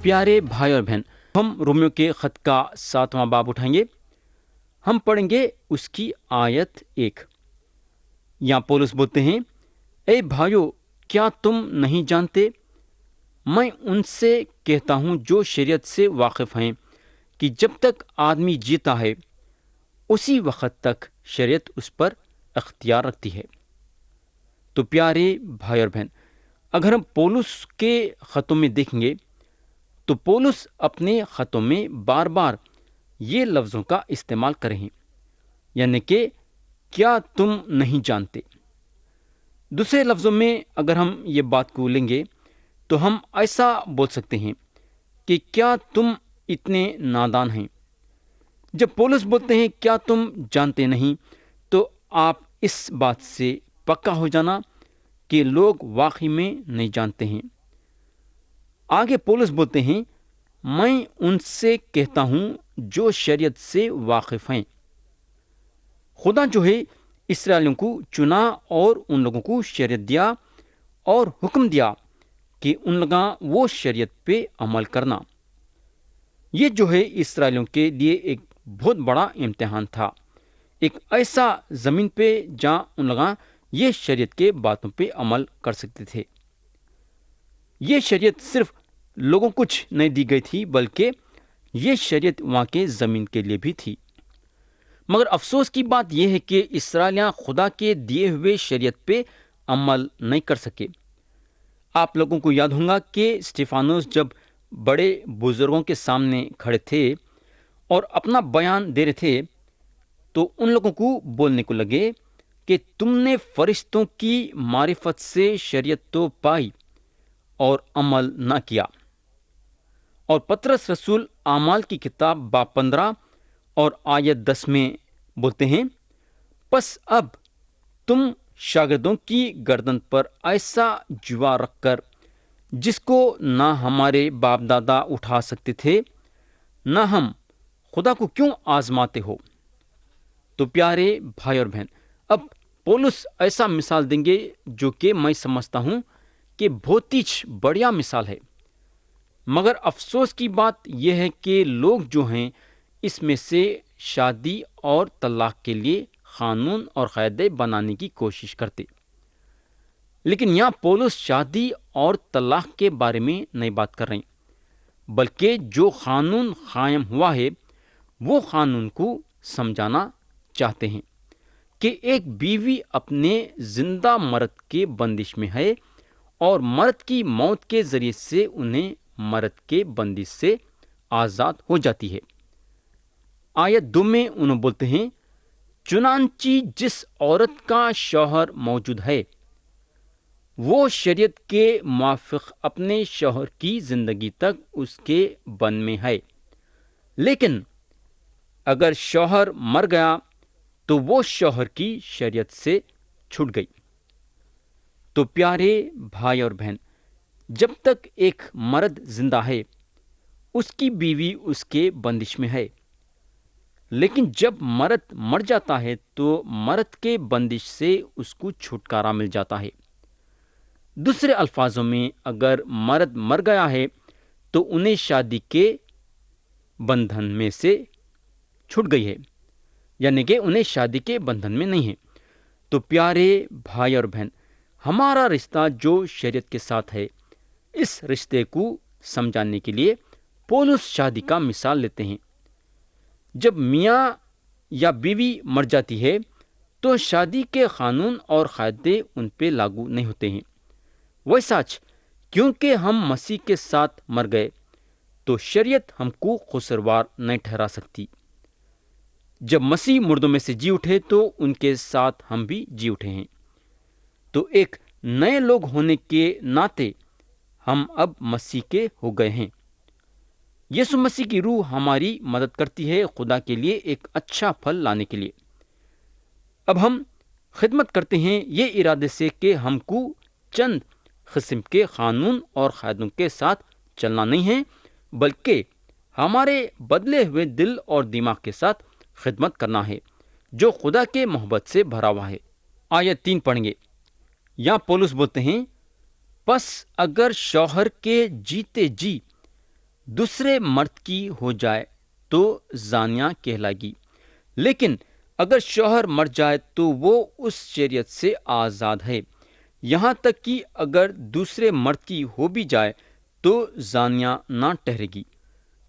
پیارے بھائی اور بہن، ہم رومیو کے خط کا 7واں باب اٹھائیں گے۔ ہم پڑھیں گے اس کی آیت 1۔ یہاں پولس بولتے ہیں، اے بھائیو، کیا تم نہیں جانتے؟ میں ان سے کہتا ہوں جو شریعت سے واقف ہیں کہ جب تک آدمی جیتا ہے اسی وقت تک شریعت اس پر اختیار رکھتی ہے۔ تو پیارے بھائی اور بہن، اگر ہم پولس کے خطوں میں دیکھیں گے تو پولس اپنے خطوں میں بار بار یہ لفظوں کا استعمال کرے ہیں، یعنی کہ کیا تم نہیں جانتے۔ دوسرے لفظوں میں اگر ہم یہ بات کو لیں گے تو ہم ایسا بول سکتے ہیں کہ کیا تم اتنے نادان ہیں۔ جب پولس بولتے ہیں کیا تم جانتے نہیں، تو آپ اس بات سے پکا ہو جانا کہ لوگ واقعی میں نہیں جانتے ہیں۔ آگے پولس بولتے ہیں، میں ان سے کہتا ہوں جو شریعت سے واقف ہیں۔ خدا جو ہے اسرائیلیوں کو چنا اور ان لوگوں کو شریعت دیا اور حکم دیا کہ ان لوگاں وہ شریعت پہ عمل کرنا۔ یہ جو ہے اسرائیلیوں کے لیے ایک بہت بڑا امتحان تھا، ایک ایسا زمین پہ جہاں ان لوگاں یہ شریعت کے باتوں پہ عمل کر سکتے تھے۔ یہ شریعت صرف لوگوں کچھ نہیں دی گئی تھی، بلکہ یہ شریعت وہاں کے زمین کے لیے بھی تھی۔ مگر افسوس کی بات یہ ہے کہ اسرائیلیاں خدا کے دیے ہوئے شریعت پہ عمل نہیں کر سکے۔ آپ لوگوں کو یاد ہوگا کہ اسٹیفانوس جب بڑے بزرگوں کے سامنے کھڑے تھے اور اپنا بیان دے رہے تھے تو ان لوگوں کو بولنے کو لگے کہ تم نے فرشتوں کی معرفت سے شریعت تو پائی اور عمل نہ کیا۔ اور پطرس رسول اعمال کی کتاب باب 15 اور آیت 10 میں بولتے ہیں، پس اب تم شاگردوں کی گردن پر ایسا جوا رکھ کر جس کو نہ ہمارے باپ دادا اٹھا سکتے تھے، نہ ہم، خدا کو کیوں آزماتے ہو؟ تو پیارے بھائی اور بہن، اب پولس ایسا مثال دیں گے جو کہ میں سمجھتا ہوں کہ بہت ہی بڑھیا مثال ہے۔ مگر افسوس کی بات یہ ہے کہ لوگ جو ہیں اس میں سے شادی اور طلاق کے لیے قانون اور قاعدے بنانے کی کوشش کرتے، لیکن یہاں پولس شادی اور طلاق کے بارے میں نہیں بات کر رہے ہیں، بلکہ جو قانون قائم ہوا ہے وہ قانون کو سمجھانا چاہتے ہیں کہ ایک بیوی اپنے زندہ مرد کے بندش میں ہے اور مرد کی موت کے ذریعے سے انہیں مرد کے بندش سے آزاد ہو جاتی ہے۔ آیت 2 میں انہوں بولتے ہیں، چنانچہ جس عورت کا شوہر موجود ہے وہ شریعت کے موافق اپنے شوہر کی زندگی تک اس کے بن میں ہے، لیکن اگر شوہر مر گیا تو وہ شوہر کی شریعت سے چھوٹ گئی۔ تو پیارے بھائی اور بہن، جب تک ایک مرد زندہ ہے اس کی بیوی اس کے بندش میں ہے، لیکن جب مرد مر جاتا ہے تو مرد کے بندش سے اس کو چھٹکارا مل جاتا ہے۔ دوسرے الفاظوں میں اگر مرد مر گیا ہے تو انہیں شادی کے بندھن میں سے چھوٹ گئی ہے، یعنی کہ انہیں شادی کے بندھن میں نہیں ہے۔ تو پیارے بھائی اور بہن، ہمارا رشتہ جو شریعت کے ساتھ ہے، اس رشتے کو سمجھانے کے لیے پولس شادی کا مثال لیتے ہیں۔ جب میاں یا بیوی مر جاتی ہے تو شادی کے قانون اور قاعدے ان پہ لاگو نہیں ہوتے ہیں۔ ویسا کیونکہ ہم مسیح کے ساتھ مر گئے تو شریعت ہم کو قصوروار نہیں ٹھہرا سکتی۔ جب مسیح مردوں میں سے جی اٹھے تو ان کے ساتھ ہم بھی جی اٹھے ہیں، تو ایک نئے لوگ ہونے کے ناطے ہم اب مسیح کے ہو گئے ہیں۔ یسوع مسیح کی روح ہماری مدد کرتی ہے خدا کے لیے ایک اچھا پھل لانے کے لیے۔ اب ہم خدمت کرتے ہیں یہ ارادے سے کہ ہم کو چند قسم کے قانون اور قاعدوں کے ساتھ چلنا نہیں ہے، بلکہ ہمارے بدلے ہوئے دل اور دماغ کے ساتھ خدمت کرنا ہے جو خدا کے محبت سے بھرا ہوا ہے۔ آیت 3 پڑھیں گے۔ یہاں پولس بولتے ہیں، پس اگر شوہر کے جیتے جی دوسرے مرد کی ہو جائے تو زانیہ کہلائے گی، لیکن اگر شوہر مر جائے تو وہ اس شریعت سے آزاد ہے، یہاں تک کہ اگر دوسرے مرد کی ہو بھی جائے تو زانیہ نہ ٹھہرے گی۔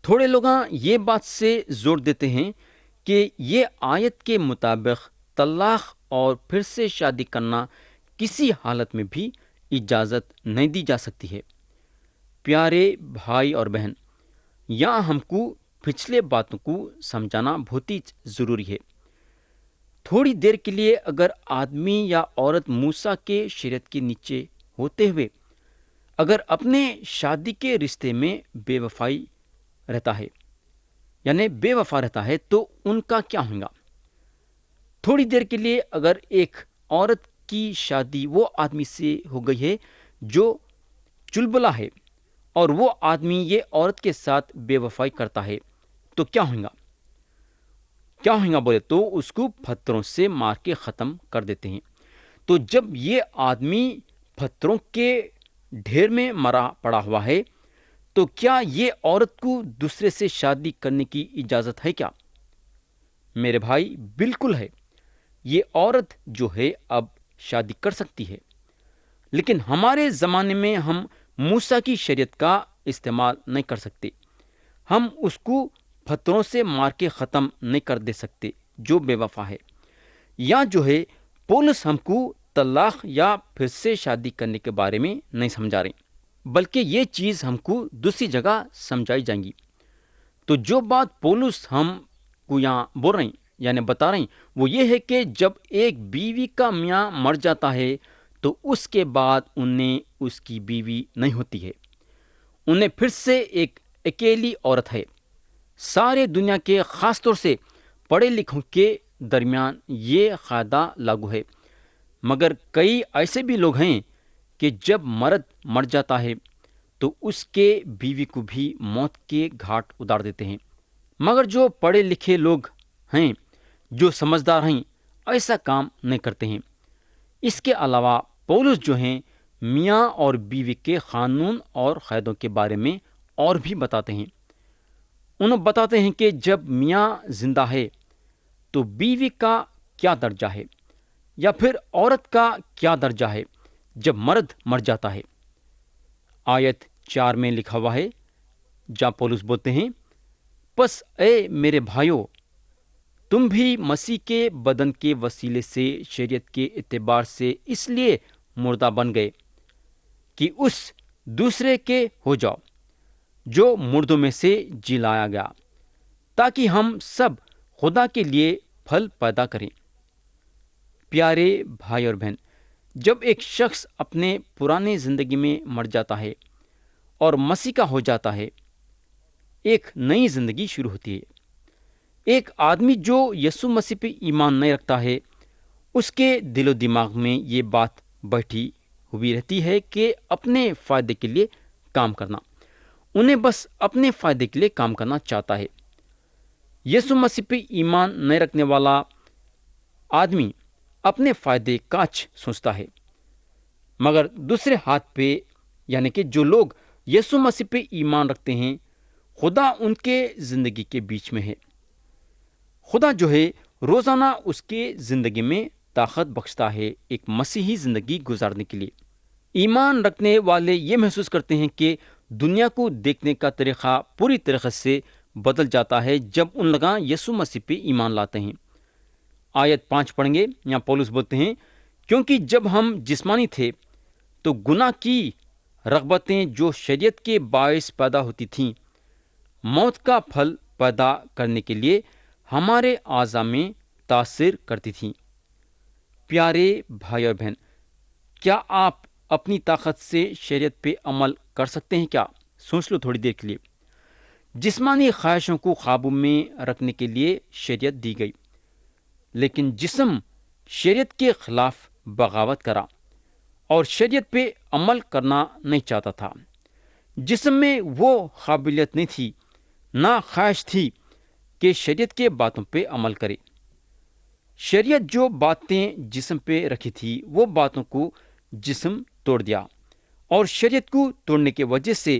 تھوڑے لوگ یہ بات سے زور دیتے ہیں کہ یہ آیت کے مطابق طلاق اور پھر سے شادی کرنا کسی حالت میں بھی اجازت نہیں دی جا سکتی ہے۔ پیارے بھائی اور بہن، یہاں ہم کو پچھلے باتوں کو سمجھانا بہت ہی ضروری ہے۔ تھوڑی دیر کے لیے اگر آدمی یا عورت موسیٰ کے شریعت کے نیچے ہوتے ہوئے اگر اپنے شادی کے رشتے میں بے وفائی رہتا ہے، یعنی بے وفا رہتا ہے، تو ان کا کیا ہوگا؟ تھوڑی دیر کے لیے اگر ایک عورت کی شادی وہ آدمی سے ہو گئی ہے جو چلبلا ہے، اور وہ آدمی یہ عورت کے ساتھ بے وفائی کرتا ہے، تو کیا ہوگا؟ کیا ہوگا بولے تو اس کو پتھروں سے مار کے ختم کر دیتے ہیں۔ تو جب یہ آدمی پتھروں کے ڈھیر میں مرا پڑا ہوا ہے تو کیا یہ عورت کو دوسرے سے شادی کرنے کی اجازت ہے کیا؟ میرے بھائی، بالکل ہے۔ یہ عورت جو ہے اب شادی کر سکتی ہے، لیکن ہمارے زمانے میں ہم موسیٰ کی شریعت کا استعمال نہیں کر سکتے۔ ہم اس کو پتھروں سے مار کے ختم نہیں کر دے سکتے جو بے وفا ہے۔ یا جو ہے پولس ہم کو طلاق یا پھر سے شادی کرنے کے بارے میں نہیں سمجھا رہے، بلکہ یہ چیز ہم کو دوسری جگہ سمجھائی جائیں گی۔ تو جو بات پولس ہم کو یہاں بول رہے ہیں، یعنی بتا رہے ہیں، وہ یہ ہے کہ جب ایک بیوی کا میاں مر جاتا ہے تو اس کے بعد انہیں اس کی بیوی نہیں ہوتی ہے، انہیں پھر سے ایک اکیلی عورت ہے۔ سارے دنیا کے خاص طور سے پڑھے لکھوں کے درمیان یہ قاعدہ لاگو ہے، مگر کئی ایسے بھی لوگ ہیں کہ جب مرد مر جاتا ہے تو اس کے بیوی کو بھی موت کے گھاٹ اتار دیتے ہیں۔ مگر جو پڑھے لکھے لوگ ہیں، جو سمجھدار ہیں، ایسا کام نہیں کرتے ہیں۔ اس کے علاوہ پولس جو ہیں میاں اور بیوی کے قانون اور قاعدوں کے بارے میں اور بھی بتاتے ہیں۔ انہوں بتاتے ہیں کہ جب میاں زندہ ہے تو بیوی کا کیا درجہ ہے، یا پھر عورت کا کیا درجہ ہے جب مرد مر جاتا ہے۔ آیت 4 میں لکھا ہوا ہے، جہاں پولس بولتے ہیں، پس اے میرے بھائیو، تم بھی مسیح کے بدن کے وسیلے سے شریعت کے اعتبار سے اس لیے مردہ بن گئے کہ اس دوسرے کے ہو جاؤ جو مردوں میں سے جی لایا گیا، تاکہ ہم سب خدا کے لیے پھل پیدا کریں۔ پیارے بھائی اور بہن، جب ایک شخص اپنے پرانے زندگی میں مر جاتا ہے اور مسیح کا ہو جاتا ہے، ایک نئی زندگی شروع ہوتی ہے۔ ایک آدمی جو یسوع مسیح پہ ایمان نہیں رکھتا ہے، اس کے دل و دماغ میں یہ بات بیٹھی ہوئی رہتی ہے کہ اپنے فائدے کے لیے کام کرنا، انہیں بس اپنے فائدے کے لیے کام کرنا چاہتا ہے۔ یسوع مسیح پہ ایمان نہیں رکھنے والا آدمی اپنے فائدے کاچ سوچتا ہے، مگر دوسرے ہاتھ پہ یعنی کہ جو لوگ یسوع مسیح پہ ایمان رکھتے ہیں، خدا ان کے زندگی کے بیچ میں ہے۔ خدا جو ہے روزانہ اس کے زندگی میں طاقت بخشتا ہے ایک مسیحی زندگی گزارنے کے لیے۔ ایمان رکھنے والے یہ محسوس کرتے ہیں کہ دنیا کو دیکھنے کا طریقہ پوری طریقے سے بدل جاتا ہے جب ان لوگ یسوع مسیح پہ ایمان لاتے ہیں۔ آیت 5 پڑھیں گے، یہاں پولس بولتے ہیں، کیونکہ جب ہم جسمانی تھے تو گناہ کی رغبتیں جو شریعت کے باعث پیدا ہوتی تھیں، موت کا پھل پیدا کرنے کے لیے ہمارے اعضاء میں تاثر کرتی تھیں۔ پیارے بھائی اور بہن، کیا آپ اپنی طاقت سے شریعت پہ عمل کر سکتے ہیں کیا؟ سوچ لو تھوڑی دیر کے لیے۔ جسمانی خواہشوں کو قابو میں رکھنے کے لیے شریعت دی گئی، لیکن جسم شریعت کے خلاف بغاوت کرا اور شریعت پہ عمل کرنا نہیں چاہتا تھا۔ جسم میں وہ قابلیت نہیں تھی، نہ خواہش تھی کہ شریعت کے باتوں پہ عمل کرے۔ شریعت جو باتیں جسم پہ رکھی تھی، وہ باتوں کو جسم توڑ دیا، اور شریعت کو توڑنے کی وجہ سے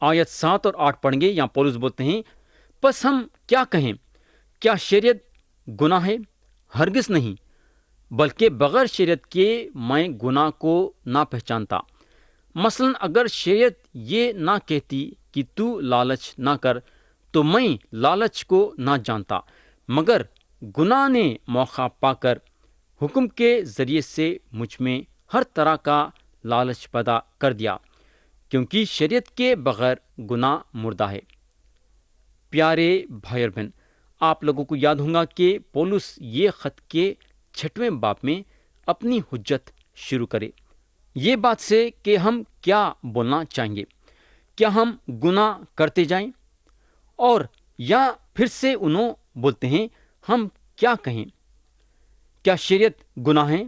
آیت 7 اور 8 پڑھیں گے. یہاں پولس بولتے ہیں پس ہم کیا کہیں؟ کیا شریعت گناہ ہے؟ ہرگز نہیں، بلکہ بغیر شریعت کے میں گناہ کو نہ پہچانتا. مثلاً اگر شریعت یہ نہ کہتی کہ تو لالچ نہ کر تو میں لالچ کو نہ جانتا، مگر گناہ نے موقع پا کر حکم کے ذریعے سے مجھ میں ہر طرح کا لالچ پیدا کر دیا، کیونکہ شریعت کے بغیر گناہ مردہ ہے. پیارے بھائی اور بہن، آپ لوگوں کو یاد ہوگا کہ پولس یہ خط کے 6ویں باب میں اپنی حجت شروع کرے یہ بات سے کہ ہم کیا بولنا چاہیں گے. کیا ہم گناہ کرتے جائیں؟ اور یا پھر سے انہوں بولتے ہیں ہم کیا کہیں؟ کیا شریعت گناہ ہے؟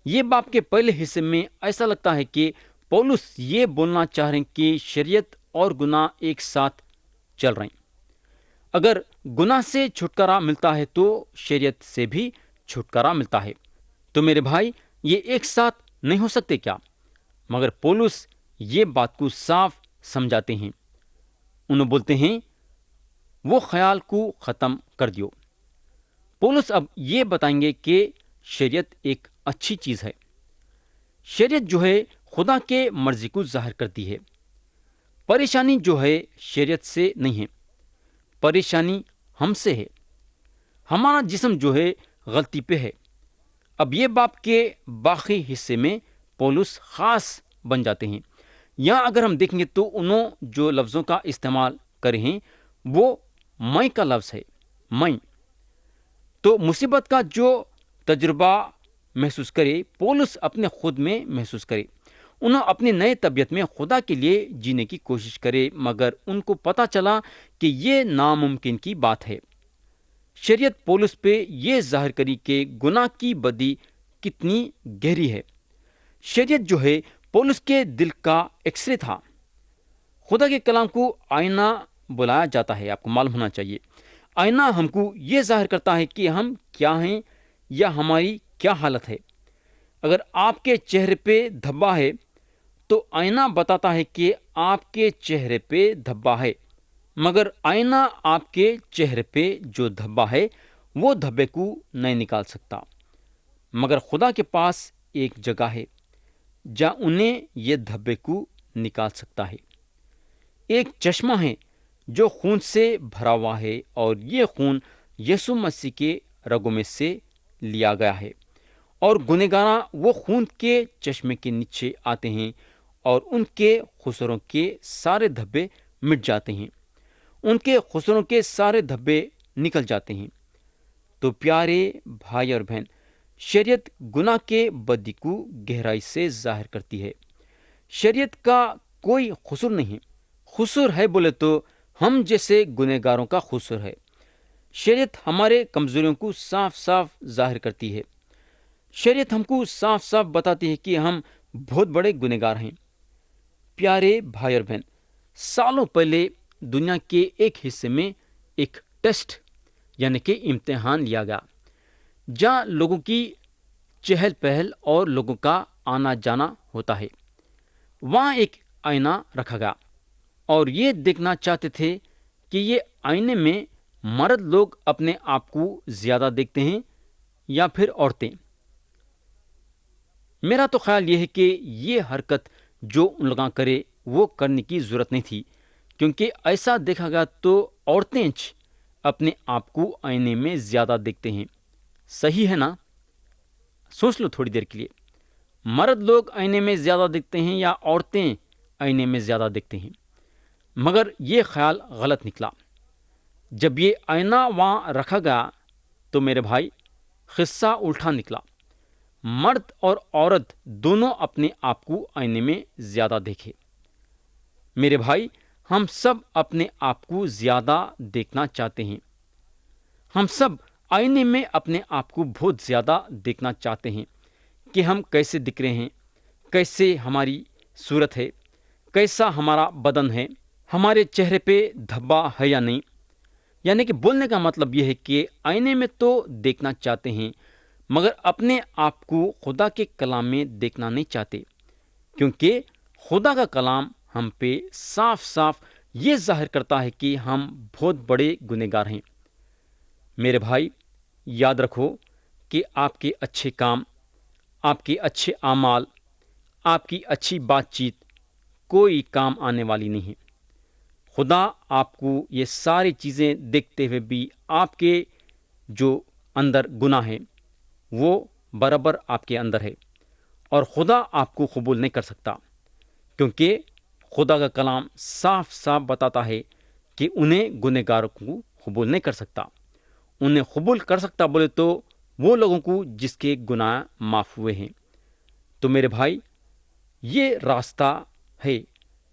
یہ باب کے پہلے حصے میں ایسا لگتا ہے کہ پولس یہ بولنا چاہ رہے ہیں کہ شریعت اور گناہ ایک ساتھ چل رہے ہیں. اگر گناہ سے چھٹکارا ملتا ہے تو شریعت سے بھی چھٹکارا ملتا ہے. تو میرے بھائی یہ ایک ساتھ نہیں ہو سکتے کیا؟ مگر پولس یہ بات کو صاف سمجھاتے ہیں. انہوں بولتے ہیں وہ خیال کو ختم کر دیو. پولس اب یہ بتائیں گے کہ شریعت ایک اچھی چیز ہے. شریعت جو ہے خدا کے مرضی کو ظاہر کرتی ہے. پریشانی جو ہے شریعت سے نہیں ہے، پریشانی ہم سے ہے. ہمارا جسم جو ہے غلطی پہ ہے. اب یہ باب کے باقی حصے میں پولس خاص بن جاتے ہیں. یہاں اگر ہم دیکھیں گے تو انہوں جو لفظوں کا استعمال کرے ہیں وہ میں کا لفظ ہے. میں تو مصیبت کا جو تجربہ محسوس کرے پولس اپنے خود میں محسوس کرے. انہوں اپنی نئے طبیعت میں خدا کے لیے جینے کی کوشش کرے، مگر ان کو پتا چلا کہ یہ ناممکن کی بات ہے. شریعت پولس پہ یہ ظاہر کری کہ گناہ کی بدی کتنی گہری ہے. شریعت جو ہے پولس کے دل کا ایکس رے تھا. خدا کے کلام کو آئینہ بلایا جاتا ہے. آپ کو معلوم ہونا چاہیے آئینہ ہم کو یہ ظاہر کرتا ہے کہ ہم کیا ہیں یا ہماری کیا حالت ہے. اگر آپ کے چہرے پہ دھبا ہے تو آئینہ بتاتا ہے کہ آپ کے چہرے پہ دھبا ہے، مگر آئینہ آپ کے چہرے پہ جو دھبا ہے وہ دھبے کو نہیں نکال سکتا. مگر خدا کے پاس ایک جگہ ہے جہاں انہیں یہ دھبے کو نکال سکتا ہے. ایک چشمہ ہے جو خون سے بھرا ہوا ہے، اور یہ خون یسوع مسیح کے رگوں میں سے لیا گیا ہے. اور گنہگاراں وہ خون کے چشمے کے نیچے آتے ہیں اور ان کے خسروں کے سارے دھبے مٹ جاتے ہیں، ان کے خسروں کے سارے دھبے نکل جاتے ہیں. تو پیارے بھائی اور بہن، شریعت گناہ کے بدی کو گہرائی سے ظاہر کرتی ہے. شریعت کا کوئی قصور نہیں ہے. قصور ہے بولے تو ہم جیسے گنہگاروں کا قصور ہے. شریعت ہمارے کمزوریوں کو صاف صاف ظاہر کرتی ہے. شریعت ہم کو صاف صاف بتاتی ہے کہ ہم بہت بڑے گنہگار ہیں. پیارے بھائی اور بہن، سالوں پہلے دنیا کے ایک حصے میں ایک ٹیسٹ یعنی کہ امتحان لیا گیا، جہاں لوگوں کی چہل پہل اور لوگوں کا آنا جانا ہوتا ہے. وہاں ایک آئینہ رکھا گیا اور یہ دیکھنا چاہتے تھے کہ یہ آئینے میں مرد لوگ اپنے آپ کو زیادہ دیکھتے ہیں یا پھر عورتیں. میرا تو خیال یہ ہے کہ یہ حرکت جو ان لوگاں کرے وہ کرنے کی ضرورت نہیں تھی، کیونکہ ایسا دیکھا گیا تو عورتیں اپنے آپ کو آئینے میں زیادہ دیکھتے ہیں. صحیح ہے نا؟ سوچ لو تھوڑی دیر کے لیے، مرد لوگ آئینے میں زیادہ دیکھتے ہیں یا عورتیں آئینے میں زیادہ دیکھتے ہیں؟ مگر یہ خیال غلط نکلا. جب یہ آئینہ وہاں رکھا گیا تو میرے بھائی قصہ الٹا نکلا. مرد اور عورت دونوں اپنے آپ کو آئینے میں زیادہ دیکھے. میرے بھائی، ہم سب اپنے آپ کو زیادہ دیکھنا چاہتے ہیں. ہم سب آئینے میں اپنے آپ کو بہت زیادہ دیکھنا چاہتے ہیں کہ ہم کیسے دکھ رہے ہیں، کیسے ہماری صورت ہے، کیسا ہمارا بدن ہے، ہمارے چہرے پہ دھبا ہے یا نہیں. یعنی کہ بولنے کا مطلب یہ ہے کہ آئینے میں تو دیکھنا چاہتے ہیں مگر اپنے آپ کو خدا کے کلام میں دیکھنا نہیں چاہتے، کیونکہ خدا کا کلام ہم پہ صاف صاف یہ ظاہر کرتا ہے کہ ہم بہت بڑے گنہگار ہیں۔ میرے بھائی، یاد رکھو کہ آپ کے اچھے کام، آپ کے اچھے اعمال، آپ کی اچھی بات چیت کوئی کام آنے والی نہیں ہے۔ خدا آپ کو یہ ساری چیزیں دیکھتے ہوئے بھی آپ کے جو اندر گناہ ہے وہ برابر آپ کے اندر ہے، اور خدا آپ کو قبول نہیں کر سکتا، کیونکہ خدا کا کلام صاف صاف بتاتا ہے کہ انہیں گنہگاروں کو قبول نہیں کر سکتا۔ انہیں قبول کر سکتا بولے تو وہ لوگوں کو جس کے گناہ معاف ہوئے ہیں۔ تو میرے بھائی، یہ راستہ ہے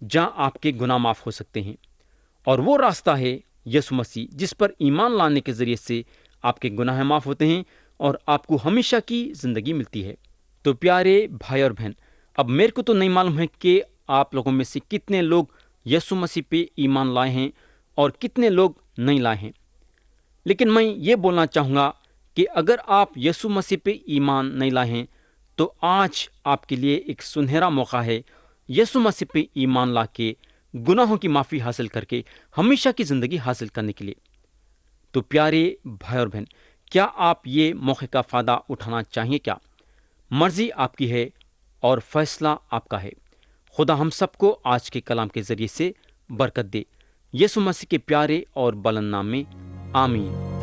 جہاں آپ کے گناہ معاف ہو سکتے ہیں، اور وہ راستہ ہے یسوع مسیح، جس پر ایمان لانے کے ذریعے سے آپ کے گناہ معاف ہوتے ہیں اور آپ کو ہمیشہ کی زندگی ملتی ہے۔ تو پیارے بھائی اور بہن، اب میرے کو تو نہیں معلوم ہے کہ آپ لوگوں میں سے کتنے لوگ یسوع مسیح پہ ایمان لائے ہیں اور کتنے لوگ نہیں لائے ہیں، لیکن میں یہ بولنا چاہوں گا کہ اگر آپ یسوع مسیح پہ ایمان نہیں لائے ہیں تو آج آپ کے لیے ایک سنہرا موقع ہے یسوع مسیح پہ ایمان لا کے گناہوں کی معافی حاصل کر کے ہمیشہ کی زندگی حاصل کرنے کے لیے۔ تو پیارے بھائی اور بہن، کیا آپ یہ موقع کا فائدہ اٹھانا چاہیں؟ کیا مرضی آپ کی ہے اور فیصلہ آپ کا ہے۔ خدا ہم سب کو آج کے کلام کے ذریعے سے برکت دے، یسوع مسیح کے پیارے اور بلند نام میں آمین۔